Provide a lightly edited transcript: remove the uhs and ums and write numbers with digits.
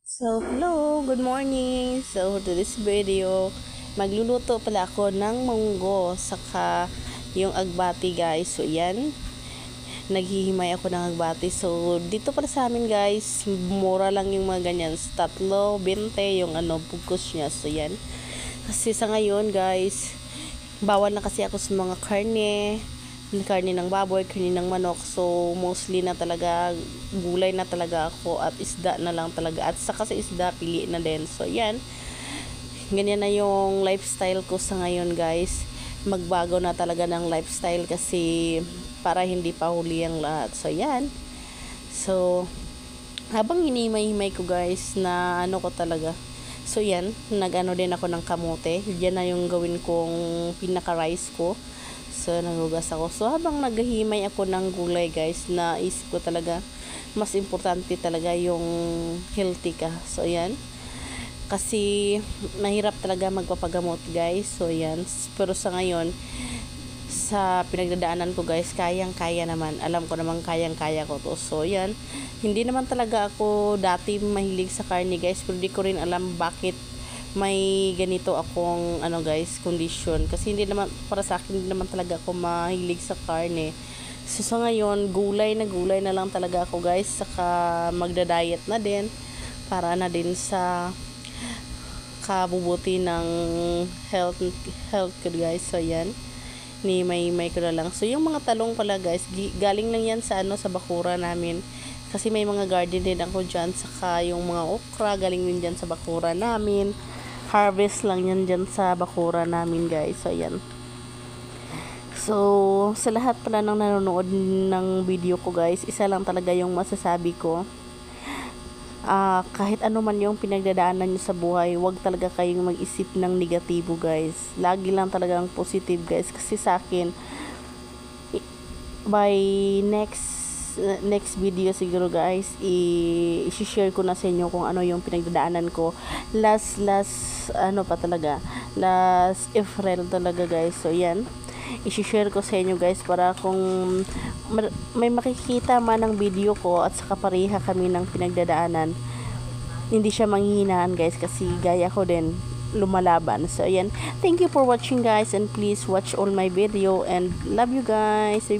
So, hello, good morning. So, to this video, magluluto pala ako ng munggo saka yung agbati, guys. So, yan. Naghihimay ako ng agbati. So, dito pala sa amin, guys, mura lang yung mga ganyan. Tatlo, 20 yung bugkos niya. So, yan. Kasi sa ngayon, guys, bawal na kasi ako sa mga karne ng baboy, karne ng manok. So, mostly na talaga, gulay na talaga ako at isda na lang talaga. At saka sa isda, pili na din. So, yan. Ganyan na yung lifestyle ko sa ngayon, guys. Magbago na talaga ng lifestyle kasi para hindi pa huli ang lahat. So, yan. So, habang hinimay-himay ko, guys, na ko talaga. So, yan. Nag-ano din ako ng kamote. Yan na yung gawin kong pinaka-rice ko. So, nagugas ako. So, habang naghihimay ako ng gulay, guys, naisip ko talaga, mas importante talaga yung healthy ka. So, yan. Kasi, mahirap talaga magpapagamot, guys. So, yan. Pero sa ngayon, sa pinagdadaanan ko, guys, kayang-kaya naman. Alam ko naman kayang-kaya ko to. So, yan. Hindi naman talaga ako dati mahilig sa karne, guys. Pero di ko rin alam bakit may ganito akong guys, condition kasi hindi naman para sa akin, hindi naman talaga ako mahilig sa karne. So sa ngayon, gulay na lang talaga ako, guys, saka magda-diet na din para na din sa kabubuti ng health ko, guys. So yan, ni may ko na lang. So yung mga talong pala, guys, galing lang yan sa sa bakura namin. Kasi may mga garden din ako dyan, saka yung mga okra galing din dyan sa bakura namin. Harvest lang yan dyan sa bakura namin, guys. So, ayan. So, sa lahat pala ng nanonood ng video ko, guys, isa lang talaga yung masasabi ko. Kahit ano man yung pinagdadaanan nyo sa buhay, wag talaga kayong mag-isip ng negatibo, guys. Lagi lang talagang positive, guys. Kasi sa akin, by next video siguro, guys, i-share ko na sa inyo kung ano yung pinagdadaanan ko last April talaga, guys. So yan, i-share ko sa inyo, guys, para kung may makikita man ng video ko at saka pareha kami ng pinagdadaanan, hindi siya manghihinaan, guys, kasi gaya ko din lumalaban. So ayan, thank you for watching, guys, and please watch all my video and love you, guys.